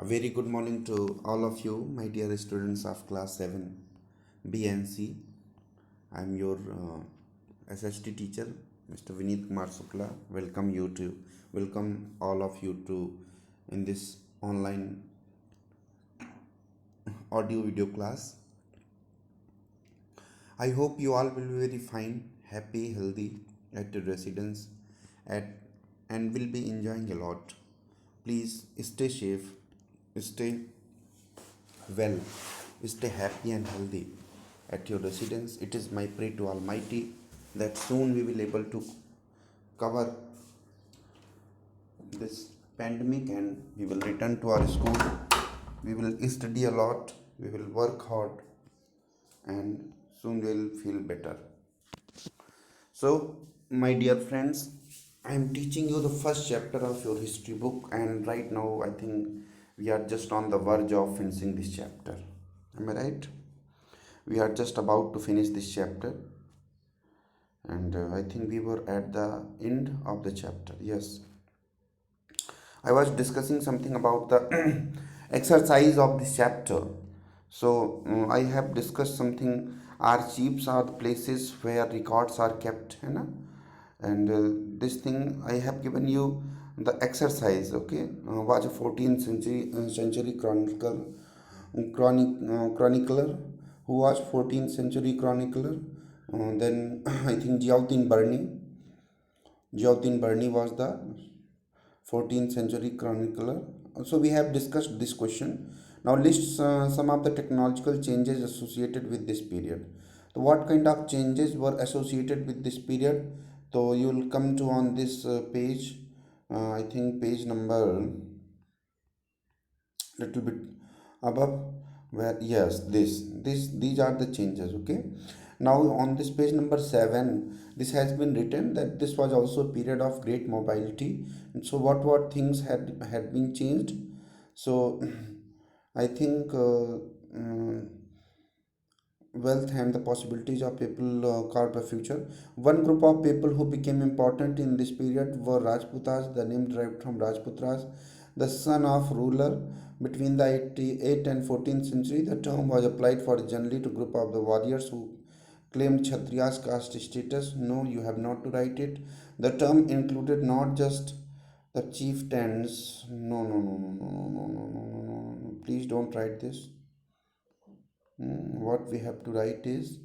A very good morning to all of you, my dear students of class 7 B and C. I am your SHT teacher, Mr. Vineet Kumar Sukla. Welcome all of you to in this online audio video class. I hope you all will be very fine, happy, healthy at your residence at and will be enjoying a lot. Please stay safe, stay well, stay happy and healthy at your residence. It is my prayer to Almighty that soon we will able to cover this pandemic and we will return to our school. We will study a lot, we will work hard, and soon we will feel better. So, my dear friends, I am teaching you the first chapter of your history book, and right now I think we are just on the verge of finishing this chapter. Am I right? We are just about to finish this chapter, and I think we were at the end of the chapter. Yes, I was discussing something about the exercise of this chapter. So I have discussed something. Archives are the places where records are kept, है ना? And this thing I have given you the exercise. Okay, was a 14th century chronicler who was 14th century chronicler. Then I think Jiaotin Barney was the 14th century chronicler. So we have discussed this question. Now list some of the technological changes associated with this period. So what kind of changes were associated with this period? So you will come to on this page. I think page number little bit above, where yes, these are the changes. Okay, now on this page number 7, this has been written that this was also a period of great mobility. So what things had been changed? So I think wealth and the possibilities of people carved a future. One group of people who became important in this period were Rajputas, the name derived from Rajputras, the son of ruler. Between the 8th and 14th century, the term was applied for generally to group of the warriors who claimed Kshatriya's caste status. No, you have not to write it. The term included not just the chieftains. No, no, no, no, no, no, no, no, no, no, no. Please don't write this. What we have to write is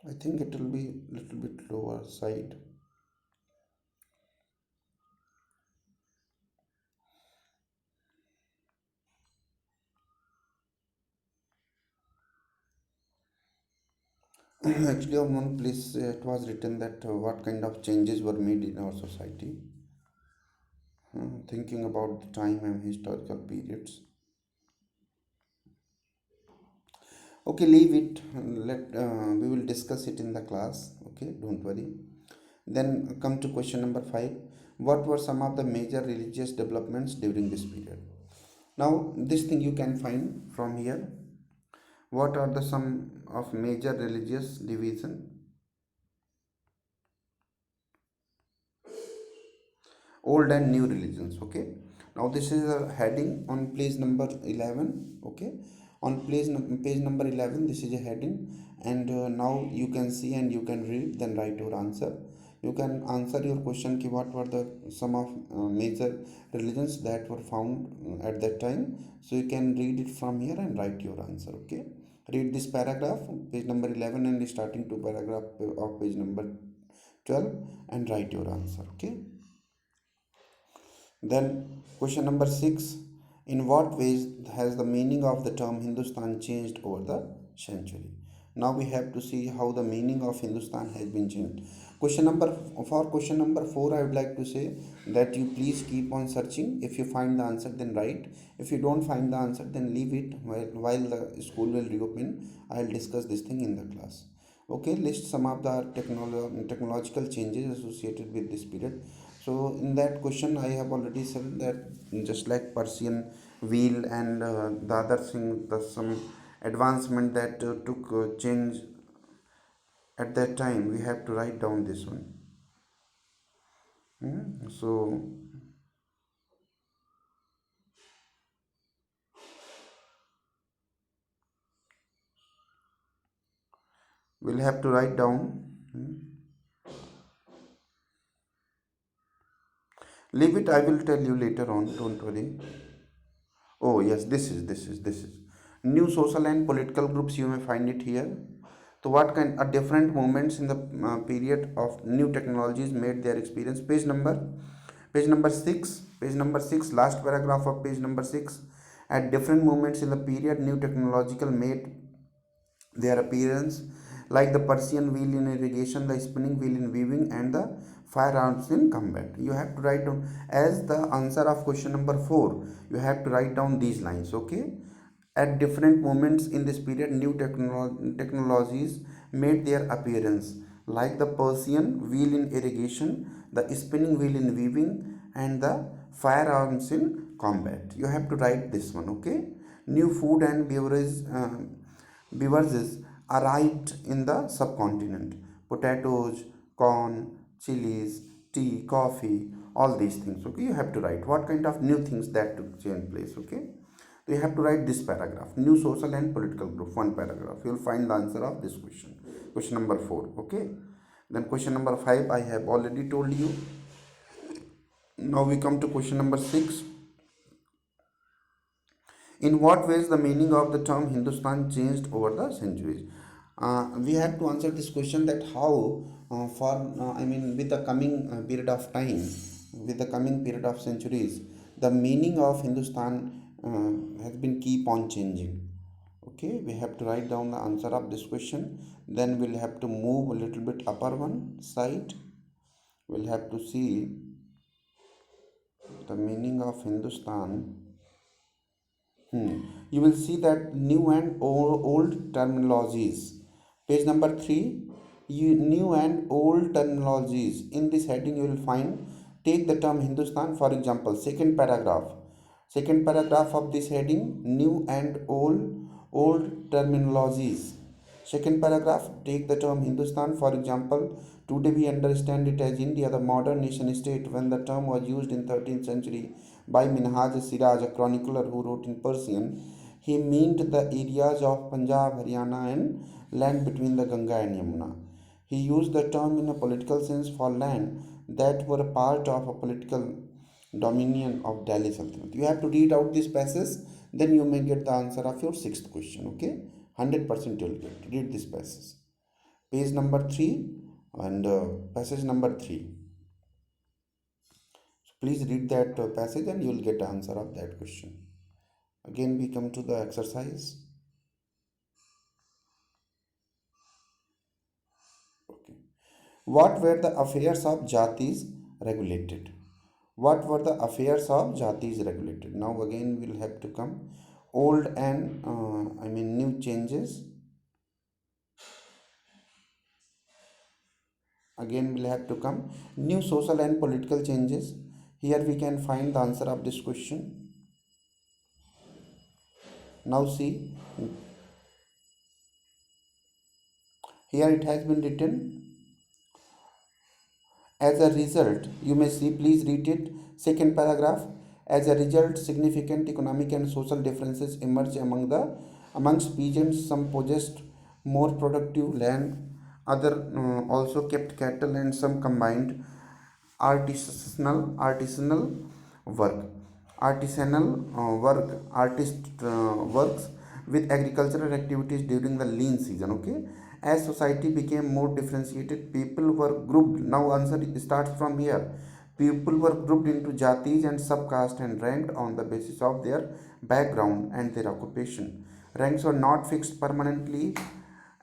I think it will be little bit lower side. Actually, on one place it was written that what kind of changes were made in our society. Thinking about the time and historical periods. Okay, leave it. Let we will discuss it in the class. Okay, don't worry. Then come to question number 5. What were some of the major religious developments during this period? Now, this thing you can find from here. What are the some of major religious division? Old and new religions. Okay. Now this is a heading on page number 11. Okay. On page number 11, this is a heading, and now you can see and you can read. Then write your answer. You can answer your question. Ki what were the some of major religions that were found at that time? So you can read it from here and write your answer. Okay. Read this paragraph, page number 11, and starting to paragraph of page number 12, and write your answer. Okay. Then, question number 6. In what ways has the meaning of the term Hindustan changed over the century? Now we have to see how the meaning of Hindustan has been changed. Question number 4, I would like to say that you please keep on searching. If you find the answer, then write. If you don't find the answer, then leave it while the school will reopen. I'll discuss this thing in the class. Okay, list some of the technological changes associated with this period. So in that question I have already said that just like Persian wheel and the other thing, the some advancement that took change at that time. We have to write down this one. So we'll have to write down. Leave it, I will tell you later on, don't worry. Oh yes, this is new social and political groups. You may find it here. So what kind of different movements in the period of new technologies made their experience? Page number 6. Page number 6. Last paragraph of page number 6. At different moments in the period, new technological made their appearance, like the Persian wheel in irrigation, the spinning wheel in weaving, and the firearms in combat. You have to write down as the answer of question number 4. You have to write down these lines, okay? At different moments in this period, new technologies made their appearance, like the Persian wheel in irrigation, the spinning wheel in weaving, and the firearms in combat. You have to write this one, okay? New food and beverages arrived in the subcontinent. Potatoes, corn, chilies, tea, coffee, all these things. Okay, you have to write what kind of new things that took place. Okay, so you have to write this paragraph. New social and political group. One paragraph. You will find the answer of this question. Question number 4. Okay. Then question number 5 I have already told you. Now we come to question number 6. In what ways the meaning of the term Hindustan changed over the centuries? We have to answer this question that how I mean with the coming period of time, with the coming period of centuries, the meaning of Hindustan has been keep on changing. Okay, we have to write down the answer of this question. Then we'll have to move a little bit upper one side. We'll have to see the meaning of Hindustan. You will see that new and old terminologies. Page number 3, new and old terminologies. In this heading, you will find take the term Hindustan for example. Second paragraph. Second paragraph of this heading, new and old terminologies. Second paragraph, take the term Hindustan for example. Today we understand it as India, the modern nation state. When the term was used in 13th century by Minhaj Siraj, a chronicler who wrote in Persian, he meant the areas of Punjab, Haryana, and land between the Ganga and Yamuna. He used the term in a political sense for land that were a part of a political dominion of Delhi Sultanate. You have to read out this passage, then you may get the answer of your sixth question. Okay, 100% you will get. Read this passage. Page number 3 and passage number 3. So please read that passage and you will get the answer of that question. Again, we come to the exercise. Okay. What were the affairs of Jatis regulated? What were the affairs of Jatis regulated? Now again we will have to come old and new changes. Again we'll have to come new social and political changes. Here we can find the answer of this question. Now see, here it has been written. As a result, you may see, please read it. Second paragraph. As a result, significant economic and social differences emerge amongst peasants. Some possessed more productive land, other also kept cattle, and some combined artisanal work works with agricultural activities during the lean season. Okay, as society became more differentiated, people were grouped. Now answer starts from here. People were grouped into jatis and subcaste and ranked on the basis of their background and their occupation. Ranks were not fixed permanently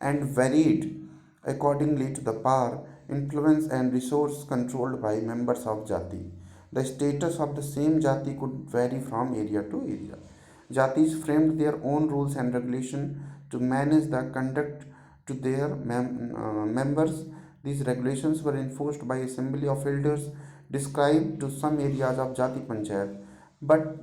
and varied accordingly to the power, influence, and resource controlled by members of jati. The status of the same jati could vary from area to area. Jatis framed their own rules and regulations to manage the conduct to their members. These regulations were enforced by assembly of elders described to some areas of Jati Panchayat, but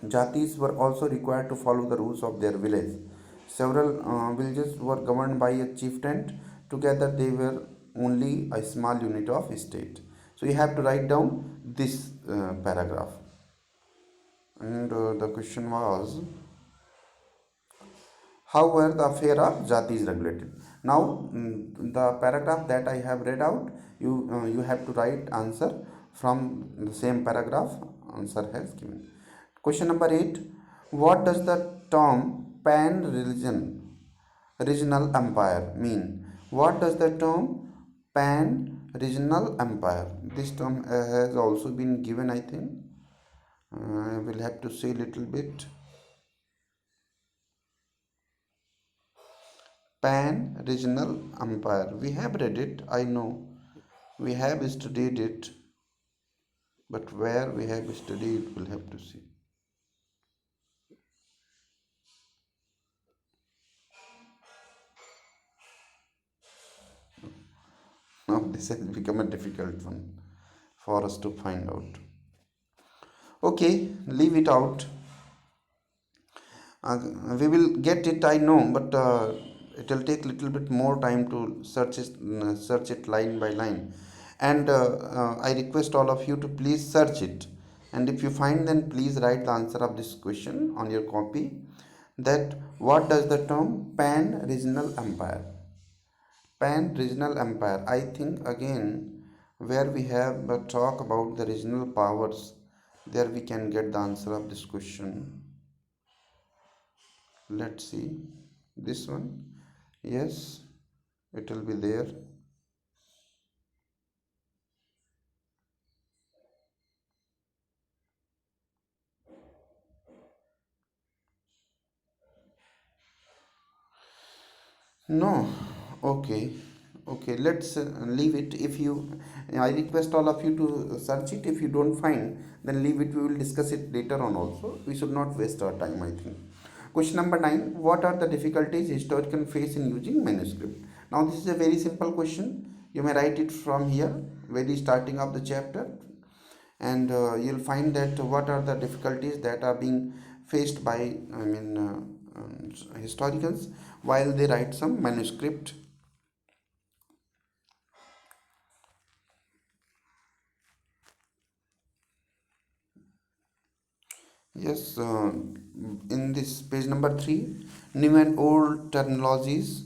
Jatis were also required to follow the rules of their village. Several villages were governed by a chieftain. Together, they were only a small unit of state. So, you have to write down this paragraph. And the question was, how were the affair of jatis regulated? Now, the paragraph that I have read out, you have to write answer from the same paragraph. Answer has given. Question number 8. What does the term pan religion regional empire mean? What does the term pan regional empire? This term has also been given, I think. I will have to say little bit. Pan regional empire. We have read it, I know. We have studied it, but where we have studied, we'll have to see. Now, this has become a difficult one for us to find out. Okay, leave it out. We will get it, I know, but it will take little bit more time to search it line by line. And I request all of you to please search it. And if you find, then please write the answer of this question on your copy. That what does the term pan regional empire? Pan regional empire. I think again, where we have a talk about the regional powers, there we can get the answer of this question. Let's see this one. Yes, it will be there. No. Okay. Okay, let's leave it. If you, I request all of you to search it. If you don't find, then leave it. We will discuss it later on also. We should not waste our time, I think. Question number 9. What are the difficulties historians face in using manuscript? Now this is a very simple question. You may write it from here, very starting of the chapter, and you'll find that what are the difficulties that are being faced by, historians while they write some manuscript. Yes, in this page number 3, new and old terminologies.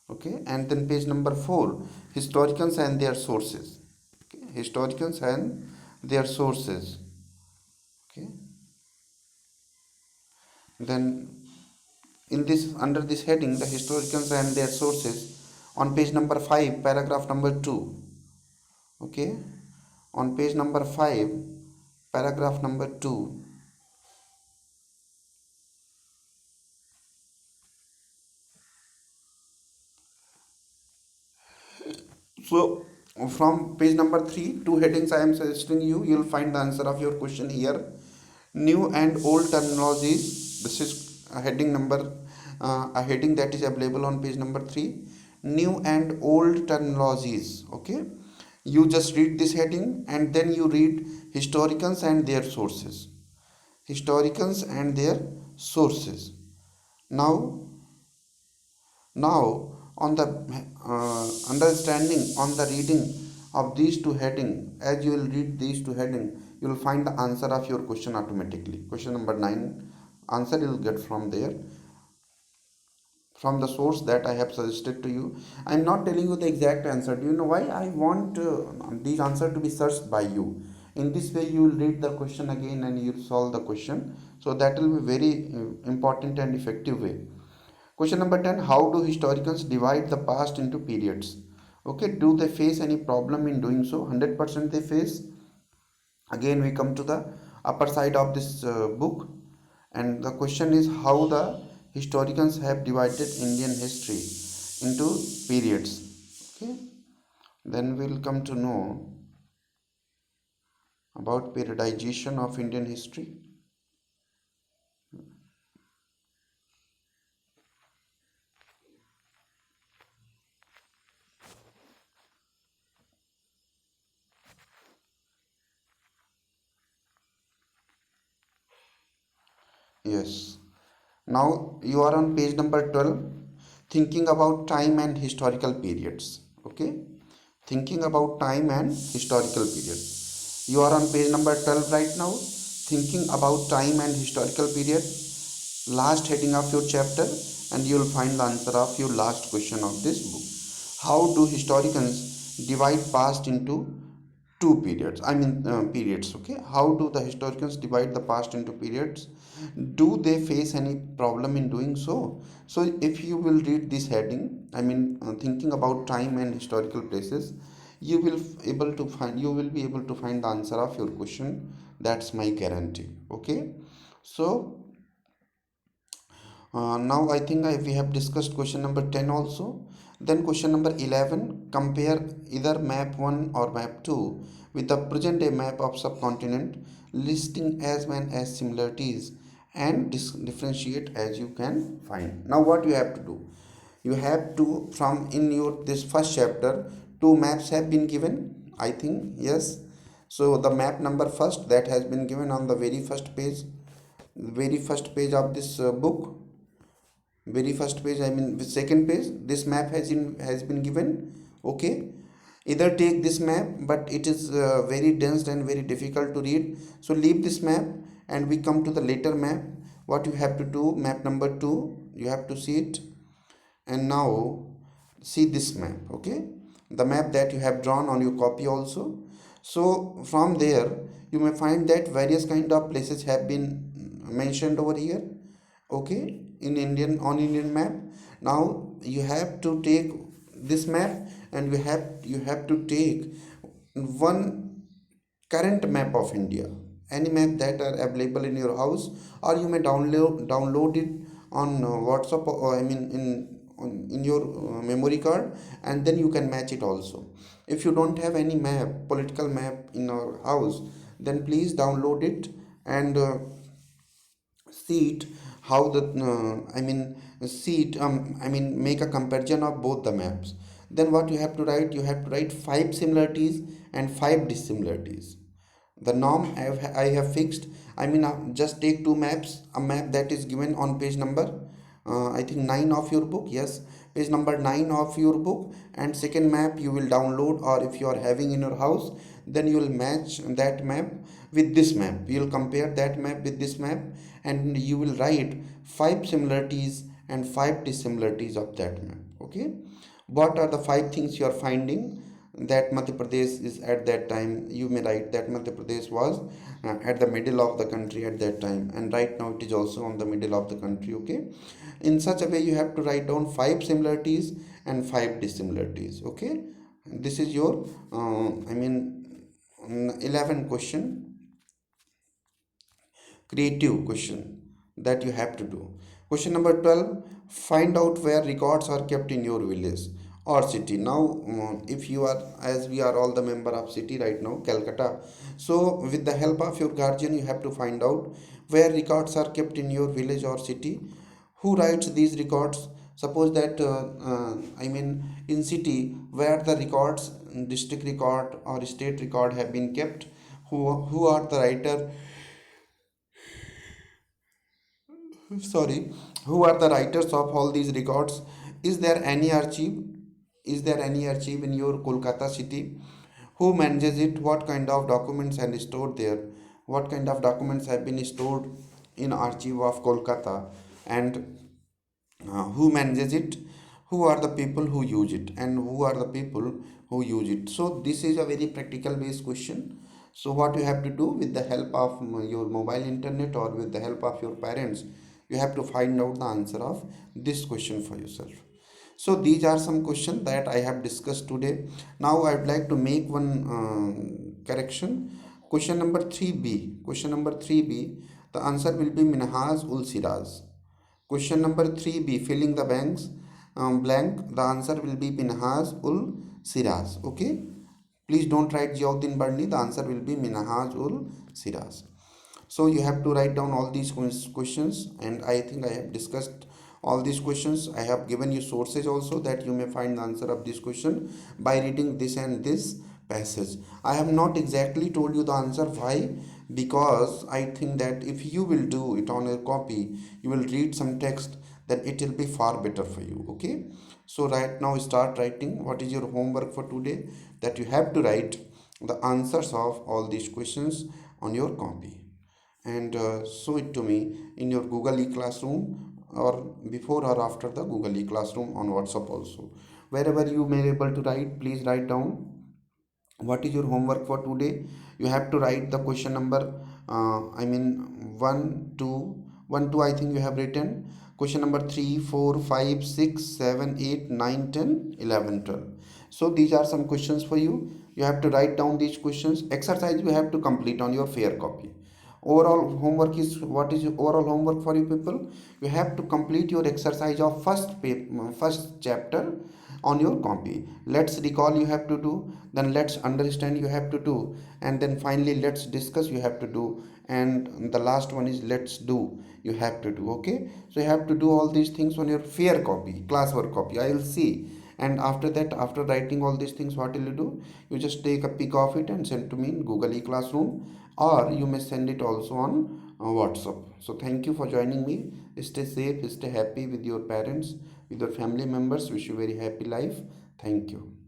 Okay, and then page number 4, historians and their sources. Okay, historians and their sources. Okay, then in this, under this heading, the historians and their sources, on page number 5, paragraph number 2. Okay, on page number 5, paragraph number 2. So from page number 3, two headings I am suggesting you, you'll find the answer of your question here. New and old terminologies. This is a heading number, a heading that is available on page number 3. New and old terminologies. Okay, you just read this heading and then you read historians and their sources. Historians and their sources. Now, now, on the understanding on the reading of these two heading, as you will read these two heading, you will find the answer of your question automatically. Question number 9, answer you will get from there, from the source that I have suggested to you. I am not telling you the exact answer. Do you know why? I want these answer to be searched by you. In this way, you will read the question again and you will solve the question. So that will be very important and effective way. Question number 10. How do historians divide the past into periods? Okay, do they face any problem in doing so? 100% they face. Again, we come to the upper side of this book, and the question is how the historians have divided Indian history into periods. Okay, then we'll come to know about periodization of Indian history. Yes. Now you are on page number 12, thinking about time and historical periods. Okay. Thinking about time and historical period. You are on page number 12 right now, thinking about time and historical period. Last heading of your chapter, and you will find the answer of your last question of this book. How do historians divide past into two periods? Periods. Okay. How do the historians divide the past into periods? Do they face any problem in doing so? So if you will read this heading, thinking about time and historical places, you will be able to find the answer of your question. That's my guarantee. Okay. So now I think we have discussed question number 10 also. Then question number 11, compare either map 1 or map 2 with the present day map of subcontinent, listing as many as similarities and differentiate as you can find. Now what you have to do? You have to, from in your this first chapter, two maps have been given, I think, yes. So the map number first that has been given on the very first page of this book, very first page, the second page, this map has been given. Okay, either take this map, but it is very dense and very difficult to read, so leave this map and we come to the later map. What you have to do, map number 2, you have to see it. And now see this map. Okay, the map that you have drawn on your copy also. So from there you may find that various kind of places have been mentioned over here. Okay, in Indian map. Now you have to take this map, and you have to take one current map of India, any map that are available in your house, or you may download it on WhatsApp, or in your memory card, and then you can match it also. If you don't have any map, political map in our house, then please download it and see it, how the see it, make a comparison of both the maps. Then what you have to write, you have to write five similarities and five dissimilarities. The norm I have fixed. Just take two maps, a map that is given on page number I think 9 of your book. Yes, page number 9 of your book. And second map you will download, or if you are having in your house, then you will match that map with this map. You will compare that map with this map, and you will write five similarities and five dissimilarities of that map. Okay, what are the five things you are finding? That Madhya Pradesh is at that time, you may write that Madhya Pradesh was at the middle of the country at that time, and right now it is also on the middle of the country. Okay, in such a way you have to write down five similarities and five dissimilarities. Okay, this is your 11 question, creative question that you have to do. Question number 12, find out where records are kept in your village or city. Now if you are, as we are all the member of city right now, Calcutta, so with the help of your guardian you have to find out where records are kept in your village or city. Who writes these records? Suppose that in city, where the records, district record or state record have been kept, who are the writer, sorry, who are the writers of all these records? Is there any archive? Is there any archive in your Kolkata city? Who manages it? What kind of documents are stored there? What kind of documents have been stored in archive of Kolkata? And who manages it? Who are the people who use it, and who are the people who use it? So this is a very practical based question. So what you have to do, with the help of your mobile internet or with the help of your parents, you have to find out the answer of this question for yourself. So these are some questions that I have discussed today. Now I would like to make one correction. Question number 3b, the answer will be Minhaz ul Siraz. Question number 3b, filling the blanks, blank, the answer will be Minhaz ul Siraz. Okay, please don't write Ziauddin Barni, the answer will be Minhaz ul Siraz. So you have to write down all these questions, and I think I have discussed all these questions. I have given you sources also, that you may find the answer of this question by reading this and this passage. I have not exactly told you the answer. Why? because I think that if you will do it on your copy, you will read some text, then it will be far better for you. Okay, so right now start writing. What is your homework for today? That you have to write the answers of all these questions on your copy, and show it to me in your Google e-classroom, or before or after the Google e-classroom on WhatsApp also. Wherever you may be able to write, please write down what is your homework for today. You have to write the question number, I mean 1 2 1 2, I think you have written question number 3 4 5 6 7 8 9 10 11 12. So these are some questions for you. You have to write down these questions. Exercise you have to complete on your fair copy. Overall homework is, what is your overall homework for you people? You have to complete your exercise of first chapter on your copy. Let's recall you have to do, then let's understand you have to do, and then finally let's discuss you have to do, and the last one is let's do you have to do. Okay, so you have to do all these things on your fair copy, classwork copy. I will see. And after that, after writing all these things, what will you do? You just take a pic of it and send to me in Google e-classroom, or you may send it also on WhatsApp. So thank you for joining me. Stay safe, stay happy with your parents, with your family members. Wish you very happy life. Thank you.